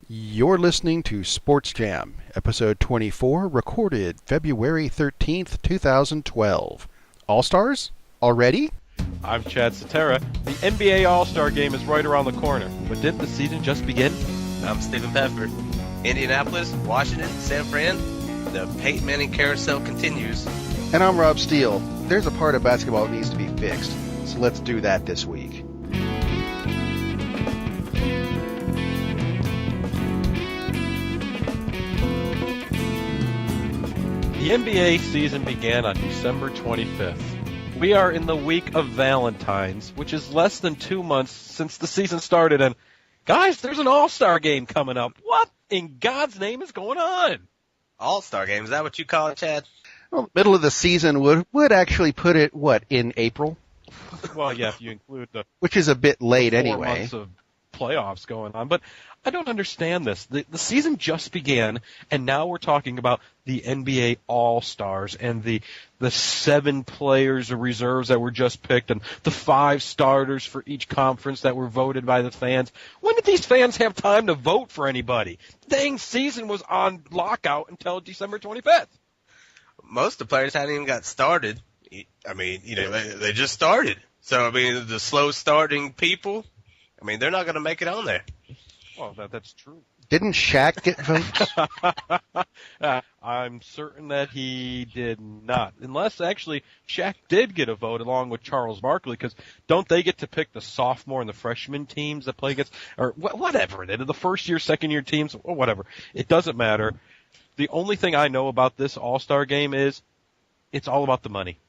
You're listening to Sports Jam, episode 24, recorded February 13th, 2012. All-Stars? Already? I'm Chad Cetera. The NBA All-Star Game is right around the corner, but didn't the season just begin? I'm Stephen Pepper. Indianapolis, Washington, San Fran, the Peyton Manning carousel continues. And I'm Rob Steele. There's a part of basketball that needs to be fixed, so let's do that this week. The NBA season began on December 25th. We are in the week of Valentine's, which is less than 2 months since the season started, and guys, there's an All-Star Game coming up. What in God's name is going on? All-Star Game, is that what you call it, Chad? Well, middle of the season would actually put it, in April? Well, yeah, if you include the which is a bit late 4 anyway. months of playoffs going on, but I don't understand this. The season just began, and now we're talking about the NBA All-Stars and the 7 players of reserves that were just picked and the 5 starters for each conference that were voted by the fans. When did these fans have time to vote for anybody? The dang season was on lockout until December 25th. Most of the players hadn't even got started. I mean, they just started. So, I mean, the slow starting people, I mean, they're not going to make it on there. Well, that's true. Didn't Shaq get votes? I'm certain that he did not. Unless, actually, Shaq did get a vote along with Charles Barkley, because don't they get to pick the sophomore and the freshman teams that play against, or whatever, the first-year, second-year teams, or whatever. It doesn't matter. The only thing I know about this All-Star Game is it's all about the money.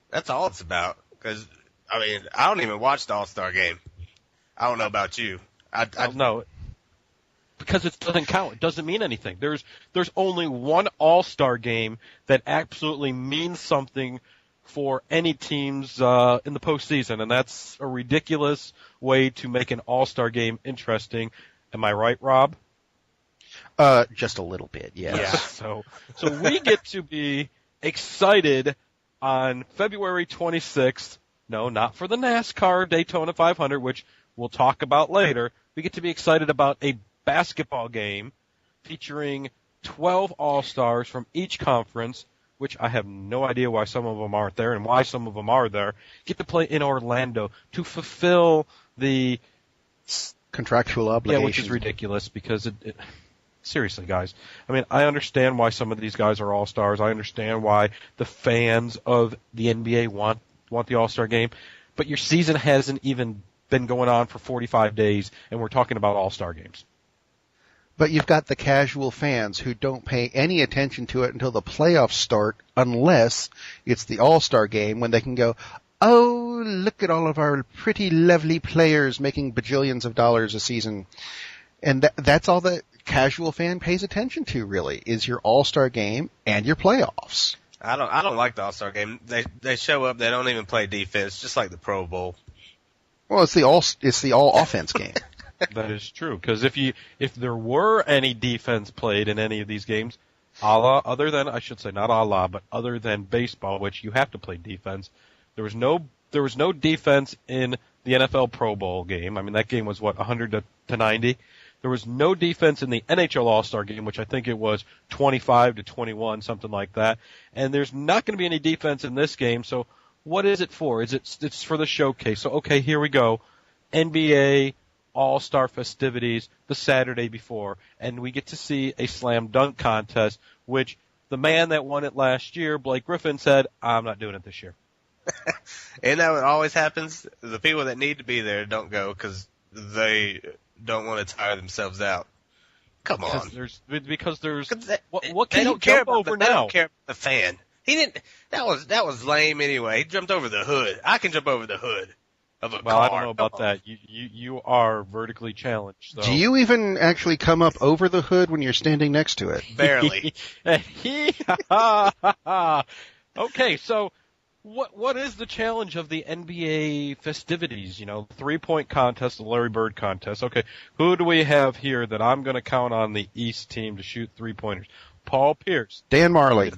That's all it's about. Because, I mean, I don't even watch the All-Star Game. I don't know about you. No, because it doesn't count. It doesn't mean anything. There's only one All-Star Game that absolutely means something for any teams in the postseason, and that's a ridiculous way to make an All-Star Game interesting. Am I right, Rob? Just a little bit, yes. Yeah. So we get to be excited on February 26th. No, not for the NASCAR Daytona 500, which we'll talk about later. We get to be excited about a basketball game featuring 12 All-Stars from each conference, which I have no idea why some of them aren't there and why some of them are there, get to play in Orlando to fulfill the contractual obligation. Yeah, which is ridiculous because seriously, guys. I mean, I understand why some of these guys are All-Stars. I understand why the fans of the NBA want the All-Star game, but your season hasn't even been going on for 45 days, and we're talking about All-Star games. But you've got the casual fans who don't pay any attention to it until the playoffs start, unless it's the All-Star game when they can go, oh, look at all of our pretty, lovely players making bajillions of dollars a season. And that's all the casual fan pays attention to, really, is your All-Star game and your playoffs. I don't like the All-Star Game. They show up, they don't even play defense, just like the Pro Bowl. Well, it's the all offense game. That is true, because if there were any defense played in any of these games, other than baseball, which you have to play defense, there was no defense in the NFL Pro Bowl game. I mean, that game was 100 to 90. There was no defense in the NHL All-Star Game, which I think it was 25 to 21, something like that. And there's not going to be any defense in this game, so what is it for? It's for the showcase. So, okay, here we go. NBA All-Star festivities the Saturday before, and we get to see a slam dunk contest, which the man that won it last year, Blake Griffin, said, I'm not doing it this year. Isn't that what always happens? The people that need to be there don't go because they don't want to tire themselves out. Come on. Because there's what they can don't you care jump about over They now? don't care about the fan. He didn't. That was lame anyway. He jumped over the hood. I can jump over the hood of a car. Well, I don't know about that. You are vertically challenged. So. Do you even actually come up over the hood when you're standing next to it? Barely. Okay, so what is the challenge of the NBA festivities? 3-point contest, the Larry Bird contest. Okay, who do we have here that I'm going to count on the East team to shoot 3-pointers? Paul Pierce. Dan Marley.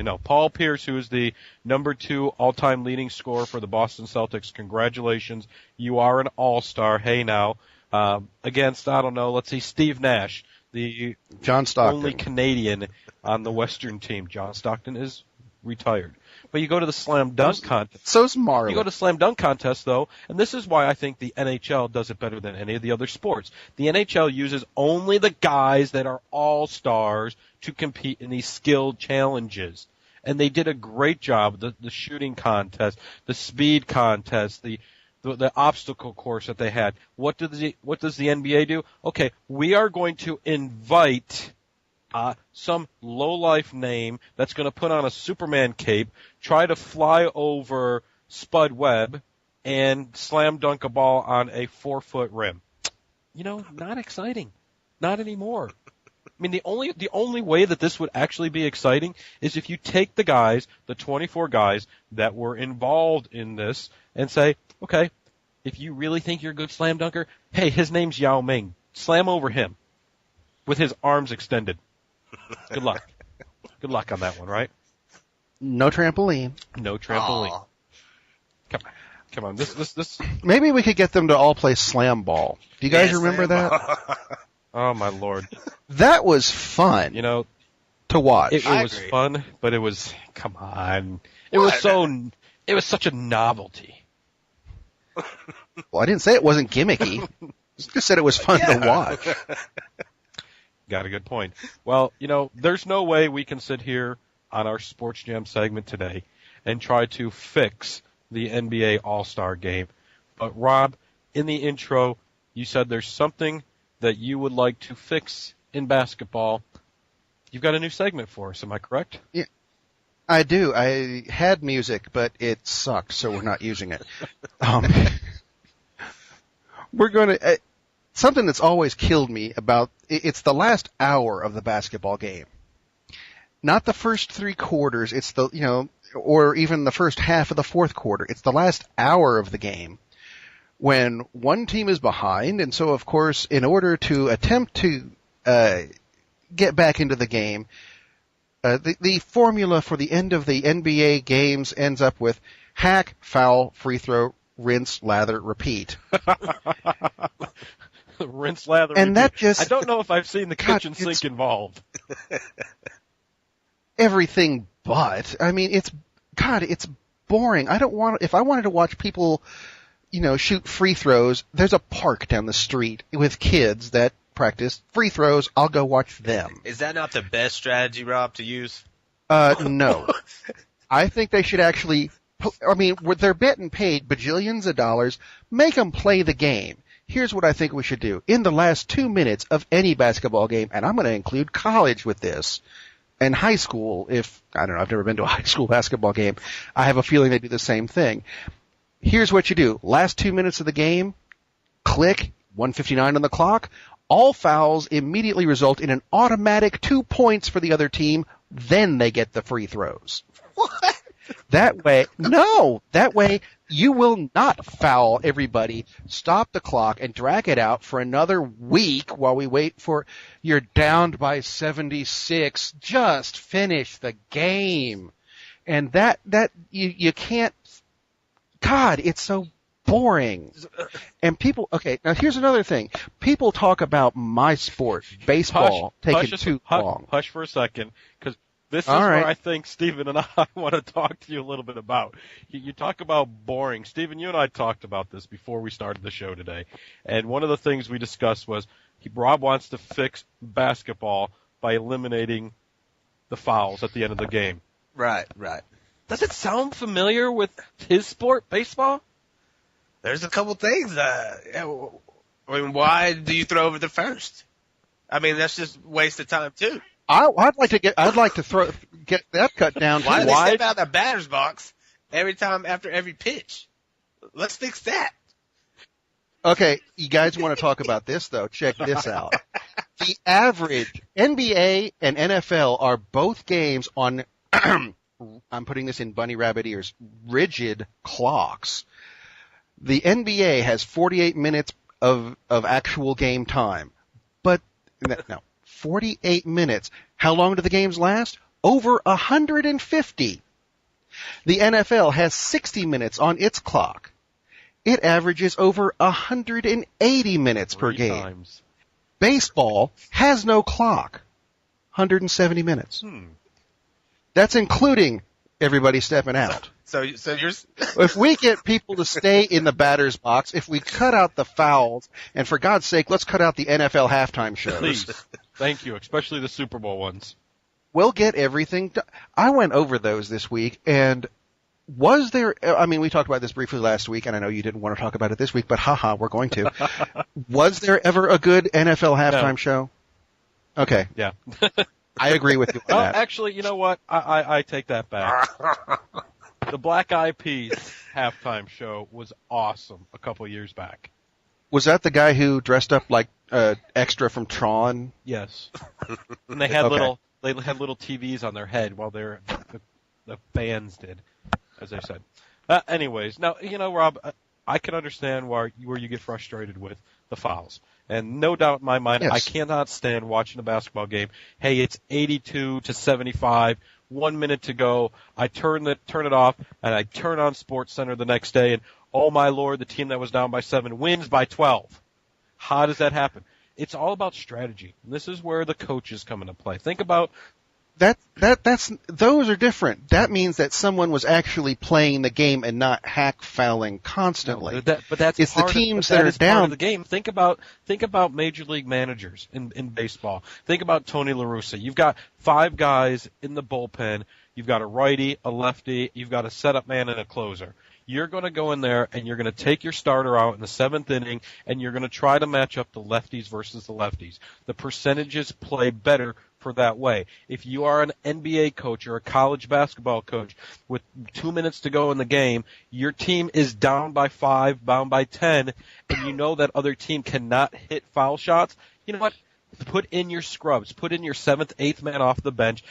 No, Paul Pierce, who is the number 2 all-time leading scorer for the Boston Celtics. Congratulations. You are an all-star. Hey now. against, I don't know, let's see, Steve Nash, the John Stockton. only Canadian on the Western team. John Stockton is retired. But you go to the slam dunk contest. So's Marlon. You go to slam dunk contest, though, and this is why I think the NHL does it better than any of the other sports. The NHL uses only the guys that are all-stars to compete in these skilled challenges. And they did a great job. The shooting contest, the speed contest, the obstacle course that they had. What does the NBA do? Okay, we are going to invite some lowlife name that's going to put on a Superman cape, try to fly over Spud Webb, and slam dunk a ball on a 4-foot rim. Not exciting. Not anymore. I mean, the only way that this would actually be exciting is if you take the guys, the 24 guys that were involved in this, and say, okay, if you really think you're a good slam dunker, hey, his name's Yao Ming. Slam over him with his arms extended. Good luck. Good luck on that one, right? No trampoline. No trampoline. Aw. Come on. This. Maybe we could get them to all play slam ball. Do you guys remember that? Oh my Lord. That was fun. To watch. It I was agree. fun, but it was, come on. It was such a novelty. Well, I didn't say it wasn't gimmicky. I just said it was fun to watch. Got a good point. Well, there's no way we can sit here on our Sports Jam segment today and try to fix the NBA All-Star Game. But Rob, in the intro, you said there's something that you would like to fix in basketball. You've got a new segment for us, am I correct? Yeah, I do. I had music, but it sucked, so we're not using it. We're going to... something that's always killed me about... It's the last hour of the basketball game. Not the first 3 quarters, it's or even the first half of the fourth quarter. It's the last hour of the game when one team is behind, and so, of course, in order to attempt to get back into the game, the formula for the end of the NBA games ends up with hack, foul, free throw, rinse, lather, repeat. Rinse, lather, And repeat. that just... I don't know if I've seen the kitchen sink involved. Everything but. I mean, it's boring. If I wanted to watch people, shoot free throws, there's a park down the street with kids that practice free throws. I'll go watch them. Is that not the best strategy, Rob, to use? No. I think they should actually, they're getting paid bajillions of dollars. Make them play the game. Here's what I think we should do. In the last 2 minutes of any basketball game, and I'm going to include college with this, and high school, I don't know, I've never been to a high school basketball game. I have a feeling they do the same thing. Here's what you do. Last 2 minutes of the game, click, 1:59 on the clock. All fouls immediately result in an automatic 2 points for the other team. Then they get the free throws. What? That way you will not foul everybody, stop the clock, and drag it out for another week while we wait for you're down by 76. Just finish the game. And that you can't. God, it's so boring. And people, okay, now here's another thing. People talk about my sport, baseball, taking too long. Hush for a second, because this is All right. where I think Stephen and I want to talk to you a little bit about. You talk about boring. Stephen, you and I talked about this before we started the show today. And one of the things we discussed was Rob wants to fix basketball by eliminating the fouls at the end of the game. Right. Does it sound familiar with his sport, baseball? There's a couple things. Why do you throw over the first? That's just waste of time too. I'd like to get that cut down. Why do they Why? step out of the batter's box every time after every pitch? Let's fix that. Okay, you guys want to talk about this though? Check this out. The average NBA and NFL are both games on. I'm putting this in bunny rabbit ears. Rigid clocks. The NBA has 48 minutes of actual game time, but no. 48 minutes. How long do the games last? Over 150. The NFL has 60 minutes on its clock. it averages over 180 minutes per 3 game. times. Baseball has no clock. 170 minutes. That's including everybody stepping out. So you're If we get people to stay in the batter's box, if we cut out the fouls, and for God's sake, let's cut out the NFL halftime shows. Please. Thank you, especially the Super Bowl ones. We'll get everything done. I went over those this week, and was there, I mean, we talked about this briefly last week, and I know you didn't want to talk about it this week, but haha, we're going to. Was there ever a good NFL halftime show? Okay. Yeah. I agree with you on that. Actually, you know what? I take that back. The Black Eyed Peas halftime show was awesome a couple years back. Was that the guy who dressed up like extra from Tron? Yes. And they had Okay. little TVs on their head while the fans did, as I said. Anyways, now, you know, Rob, I can understand where you get frustrated with the fouls. And no doubt in my mind, Yes. I cannot stand watching a basketball game. Hey, it's 82-75, 1 minute to go. I turn it off, and I turn on SportsCenter the next day, and oh my Lord, the team that was down by 7 wins by 12. How does that happen? It's all about strategy. And this is where the coaches come into play. Think about Those are different. That means that someone was actually playing the game and not hack fouling constantly. but that's It's the part teams of, that are is part down. of the game. Think about major league managers in baseball. Think about Tony La Russa. You've got 5 guys in the bullpen. You've got a righty, a lefty. You've got a setup man and a closer. You're going to go in there and you're going to take your starter out in the 7th inning and you're going to try to match up the lefties versus the lefties. The percentages play better for that way. If you are an NBA coach or a college basketball coach with 2 minutes to go in the game, your team is down by 5, down by 10, and you know that other team cannot hit foul shots, you know what? Put in your scrubs. Put in your 7th, 8th man off the bench.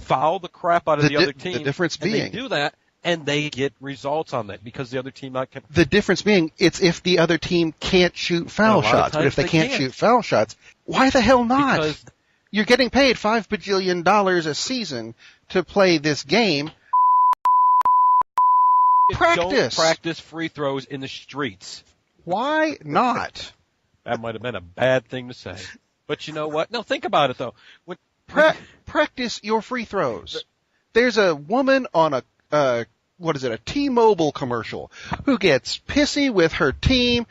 Foul the crap out of the other team. The difference and being, they do that, and they get results on that because the other team can. the difference being, it's if the other team can't shoot foul And a lot of shots. But times if they they can't can't. shoot foul shots, why the hell not? Because You're getting paid $5 bajillion a season to play this game. don't practice free throws in the streets. Why not? That might have been a bad thing to say. But you know what? No, think about it, though. Practice your free throws. There's a woman on a T-Mobile commercial who gets pissy with her team.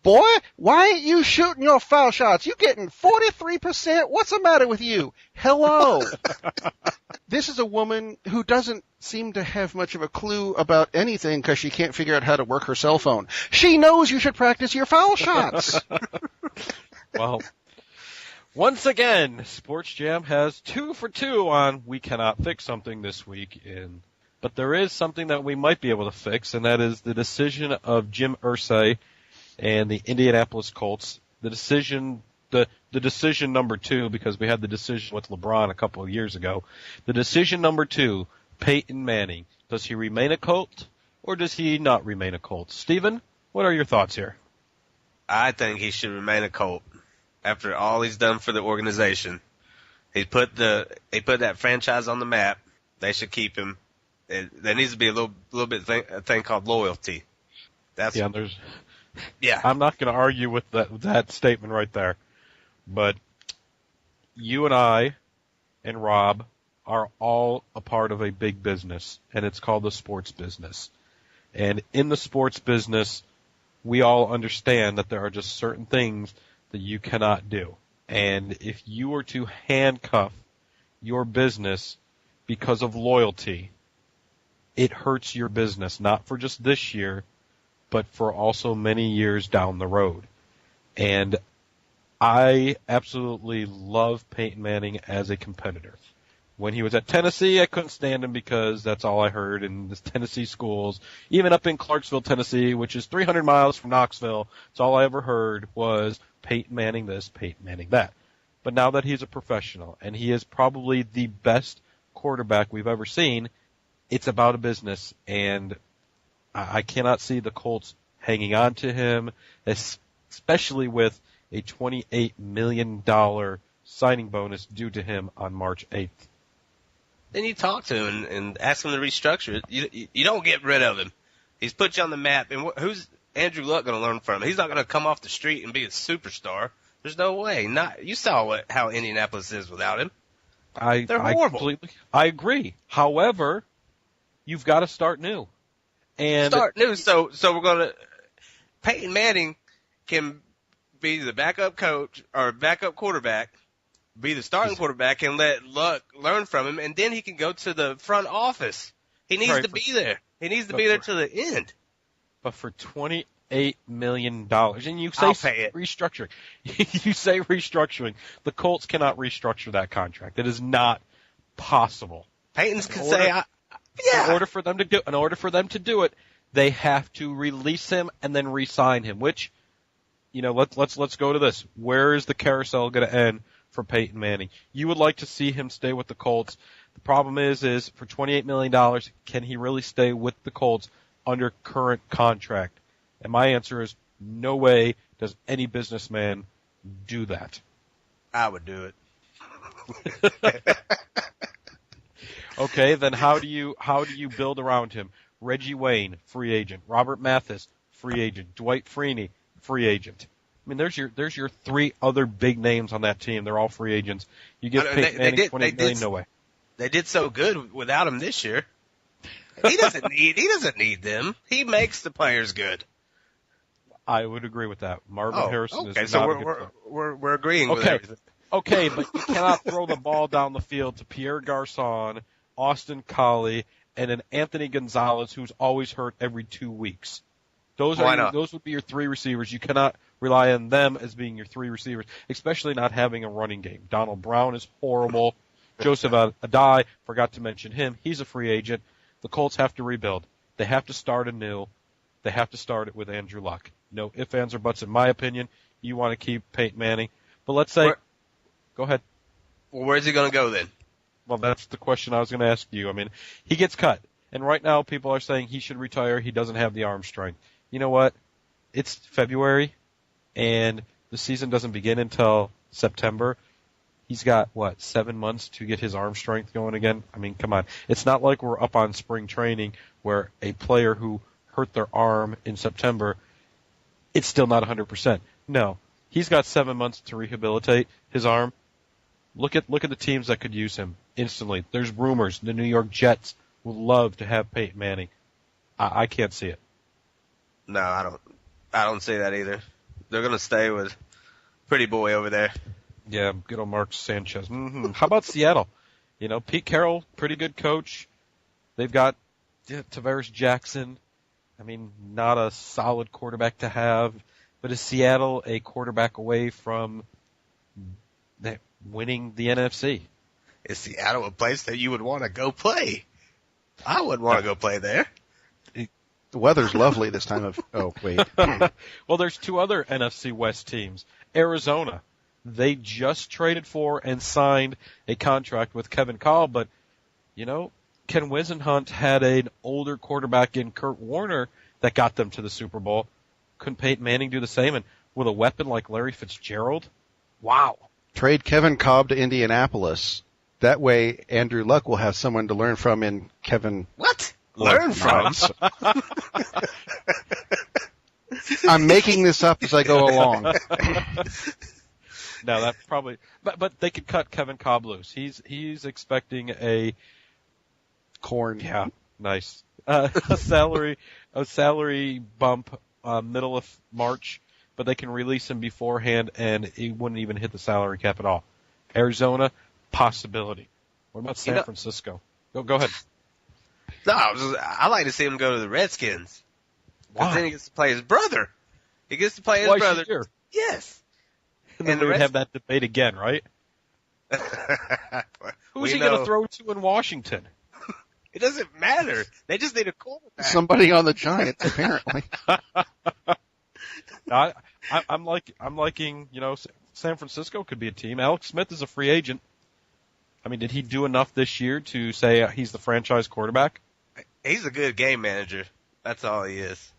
Boy, why ain't you shooting your foul shots? You getting 43%? What's the matter with you? Hello. This is a woman who doesn't seem to have much of a clue about anything because she can't figure out how to work her cell phone. She knows you should practice your foul shots. Well, once again, Sports Jam has 2 for 2 on we cannot fix something this week. But there is something that we might be able to fix, and that is the decision of Jim Irsay and the Indianapolis Colts. The decision number 2, because we had the decision with LeBron a couple of years ago. The decision number 2, Peyton Manning. Does he remain a Colt, or does he not remain a Colt? Steven, what are your thoughts here? I think he should remain a Colt after all he's done for the organization. He put that franchise on the map. They should keep him. There needs to be a little bit a thing called loyalty. Yeah. I'm not going to argue with that statement right there. But you and I and Rob are all a part of a big business, and it's called the sports business. And in the sports business, we all understand that there are just certain things that you cannot do. And if you were to handcuff your business because of loyalty, it hurts your business, not for just this year, but for also many years down the road. And I absolutely love Peyton Manning as a competitor. When he was at Tennessee, I couldn't stand him because that's all I heard in the Tennessee schools. Even up in Clarksville, Tennessee, which is 300 miles from Knoxville, that's all I ever heard was Peyton Manning this, Peyton Manning that. But now that he's a professional, and he is probably the best quarterback we've ever seen, it's about a business, and I cannot see the Colts hanging on to him, especially with a $28 million signing bonus due to him on March 8th. Then you talk to him and ask him to restructure it. You don't get rid of him. He's put you on the map. And Andrew Luck going to learn from him? He's not going to come off the street and be a superstar. There's no way. You saw how Indianapolis is without him. They're horrible. I agree. However, you've got to start new. And start new. So we're going to – Peyton Manning can be the backup coach or backup quarterback, be the starting quarterback, and let Luck learn from him, and then he can go to the front office. He needs to be there. He needs to be there to the end. But for $28 million, and you say restructuring. You say restructuring. The Colts cannot restructure that contract. It is not possible. Peyton's can say, in order for them to do it, they have to release him and then re-sign him. Which, let's go to this. Where is the carousel going to end for Peyton Manning? You would like to see him stay with the Colts. The problem is for $28 million, can he really stay with the Colts under current contract? And my answer is no way does any businessman do that. I would do it. Okay, then how do you build around him? Reggie Wayne, free agent. Robert Mathis, free agent. Dwight Freeney, free agent. I mean, there's your three other big names on that team. They're all free agents. You give Peyton Manning $20 million, no way. They did so good without him this year. He doesn't need them. He makes the players good. I would agree with that. Marvin Harrison is not so a good player. We're agreeing with everything. Okay, but you cannot throw the ball down the field to Pierre Garçon, Austin Collie, and an Anthony Gonzalez who's always hurt every 2 weeks. Those would be your three receivers. You cannot rely on them as being your three receivers, especially not having a running game. Donald Brown is horrible. Joseph Adai, forgot to mention him. He's a free agent. The Colts have to rebuild. They have to start anew. They have to start it with Andrew Luck. No ifs, ands, or buts, in my opinion. You want to keep Peyton Manning. But let's say go ahead. Well, where's he going to go then? Well, that's the question I was going to ask you. I mean, he gets cut. And right now people are saying he should retire. He doesn't have the arm strength. You know what? It's February, and the season doesn't begin until September. He's got, 7 months to get his arm strength going again? I mean, come on. It's not like we're up on spring training where a player who hurt their arm in September, it's still not 100%. No. He's got 7 months to rehabilitate his arm. Look at the teams that could use him instantly. There's rumors the New York Jets would love to have Peyton Manning. I can't see it. No, I don't see that either. They're going to stay with pretty boy over there. Yeah, good old Mark Sanchez. How about Seattle? Pete Carroll, pretty good coach. They've got Tavares Jackson. I mean, not a solid quarterback to have, but is Seattle a quarterback away from winning the NFC? Is Seattle a place that you would want to go play? I wouldn't want to go play there. The weather's lovely this time of. Oh, wait. Well, there's two other NFC West teams. Arizona. They just traded for and signed a contract with Kevin Kolb, but, Ken Wisenhunt had an older quarterback in Kurt Warner that got them to the Super Bowl. Couldn't Peyton Manning do the same? And with a weapon like Larry Fitzgerald? Wow. Trade Kevin Kolb to Indianapolis. That way, Andrew Luck will have someone to learn from in Kevin. What? Learn from? I'm making this up as I go along. No, that probably, but they could cut Kevin Kolb loose. He's expecting a corn. Yeah, nice. A salary bump middle of March, but they can release him beforehand, and he wouldn't even hit the salary cap at all. Arizona, possibility. What about San Francisco? Go ahead. No, I like to see him go to the Redskins. Why? Then he gets to play his brother. He gets to play his brother. Year. Yes. And then we would have that debate again, right? Who's he going to throw to in Washington? It doesn't matter. They just need a quarterback. Somebody on the Giants, apparently. I'm liking, San Francisco could be a team. Alex Smith is a free agent. I mean, did he do enough this year to say he's the franchise quarterback? He's a good game manager. That's all he is.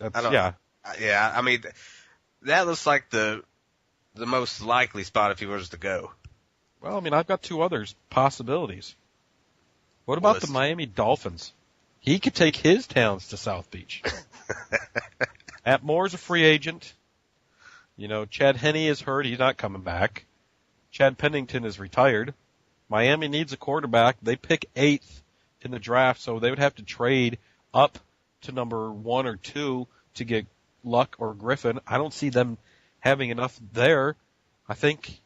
Yeah. Yeah, I mean, that looks like the most likely spot if he was to go. Well, I mean, I've got two others possibilities. What about the Miami Dolphins? He could take his talents to South Beach. Matt Moore's a free agent. Chad Henne is hurt. He's not coming back. Chad Pennington is retired. Miami needs a quarterback. They pick 8th in the draft, so they would have to trade up to number 1 or 2 to get Luck or Griffin. I don't see them having enough there. I think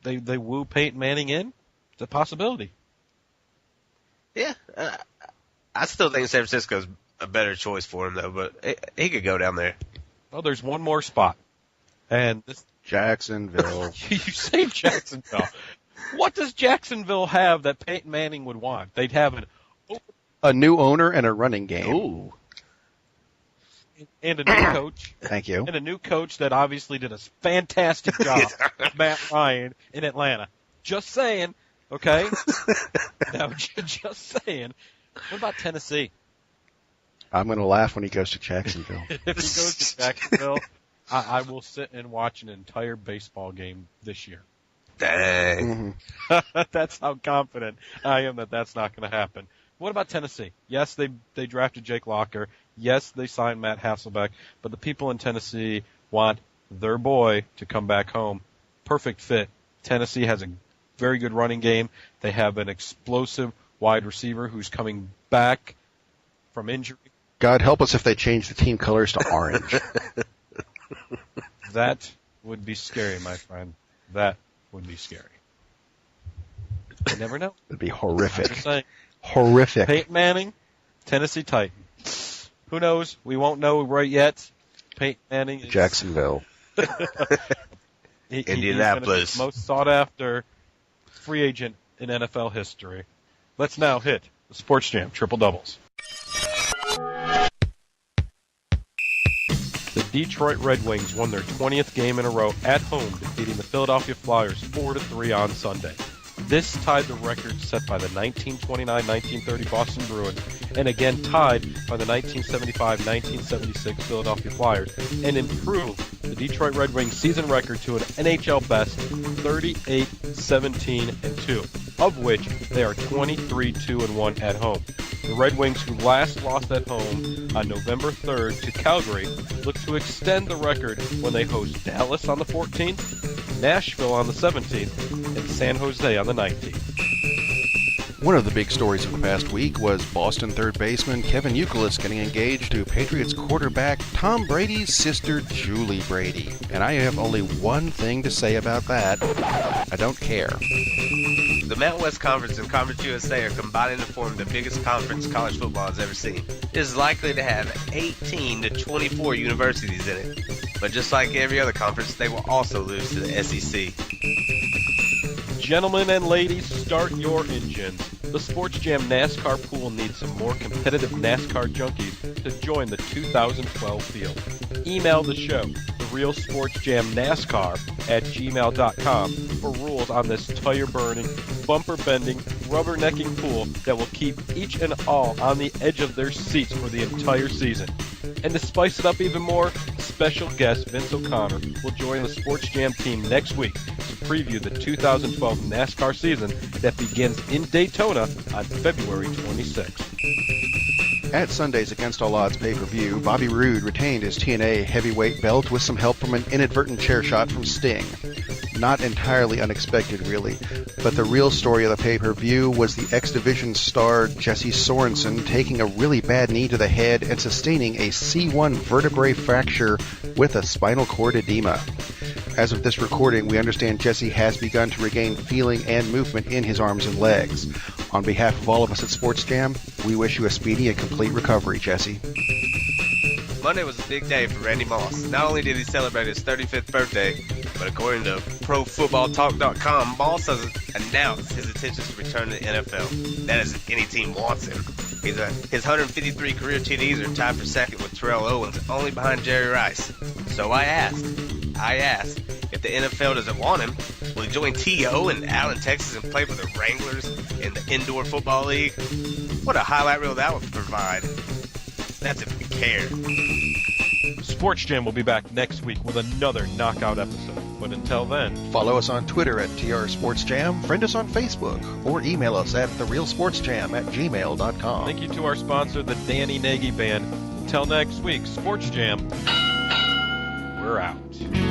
they woo Peyton Manning in. It's a possibility. Yeah, I still think San Francisco's a better choice for him, though, but he could go down there. Well, there's one more spot. And this Jacksonville. You say Jacksonville. What does Jacksonville have that Peyton Manning would want? They'd have a new owner and a running game. Ooh. And a new coach. Thank you. And a new coach that obviously did a fantastic job, Matt Ryan, in Atlanta. Just saying, okay? Now, just saying. What about Tennessee? I'm going to laugh when he goes to Jacksonville. If he goes to Jacksonville, I will sit and watch an entire baseball game this year. Dang. Mm-hmm. That's how confident I am that that's not going to happen. What about Tennessee? Yes, they drafted Jake Locker. Yes, they signed Matt Hasselbeck. But the people in Tennessee want their boy to come back home. Perfect fit. Tennessee has a very good running game. They have an explosive wide receiver who's coming back from injury. God help us if they change the team colors to orange. That would be scary, my friend. That would be scary. You never know. It'd be I'm horrific. just saying. Horrific. Peyton Manning, Tennessee Titan. Who knows? We won't know right yet. Peyton Manning is Jacksonville. Indianapolis. He's the most sought after free agent in NFL history. Let's now hit the Sports Jam triple doubles. The Detroit Red Wings won their 20th game in a row at home, defeating the Philadelphia Flyers 4-3 on Sunday. This tied the record set by the 1929-1930 Boston Bruins, and again tied by the 1975-1976 Philadelphia Flyers, and improved the Detroit Red Wings season record to an NHL best 38-17-2, of which they are 23-2-1 at home. The Red Wings, who last lost at home on November 3rd to Calgary, look to extend the record when they host Dallas on the 14th, Nashville on the 17th, and San Jose on the 19th. One of the big stories of the past week was Boston third baseman Kevin Youkilis getting engaged to Patriots quarterback Tom Brady's sister Julie Brady. And I have only one thing to say about that. I don't care. The Mountain West Conference and Conference USA are combining to form the biggest conference college football has ever seen. It is likely to have 18 to 24 universities in it. But just like every other conference, they will also lose to the SEC. Gentlemen and ladies, start your engines. The Sports Jam NASCAR pool needs some more competitive NASCAR junkies to join the 2012 field. Email the show, therealsportsjamnascar@gmail.com, for rules on this tire-burning, bumper-bending, rubbernecking pool that will keep each and all on the edge of their seats for the entire season. And to spice it up even more, special guest Vince O'Connor will join the Sports Jam team next week to preview the 2012 NASCAR season that begins in Daytona on February 26th. At Sunday's Against All Odds pay-per-view, Bobby Roode retained his TNA heavyweight belt with some help from an inadvertent chair shot from Sting. Not entirely unexpected, really, but the real story of the pay-per-view was the X-Division star Jesse Sorrenson taking a really bad knee to the head and sustaining a C1 vertebrae fracture with a spinal cord edema. As of this recording, we understand Jesse has begun to regain feeling and movement in his arms and legs. On behalf of all of us at Sports Jam, we wish you a speedy and complete recovery, Jesse. Monday was a big day for Randy Moss. Not only did he celebrate his 35th birthday, but according to ProFootballTalk.com, Moss has announced his intentions to return to the NFL. That is, if any team wants him. His 153 career TDs are tied for second with Terrell Owens, only behind Jerry Rice. So I asked, if the NFL doesn't want him, will he join T.O. in Allen, Texas and play for the Wranglers in the Indoor Football League? What a highlight reel that would provide. That's if we care. Sports Jam will be back next week with another knockout episode. But until then, follow us on Twitter at TRSportsJam, friend us on Facebook, or email us at therealsportsjam@gmail.com. Thank you to our sponsor, the Danny Nagy Band. Until next week, Sports Jam. we're out.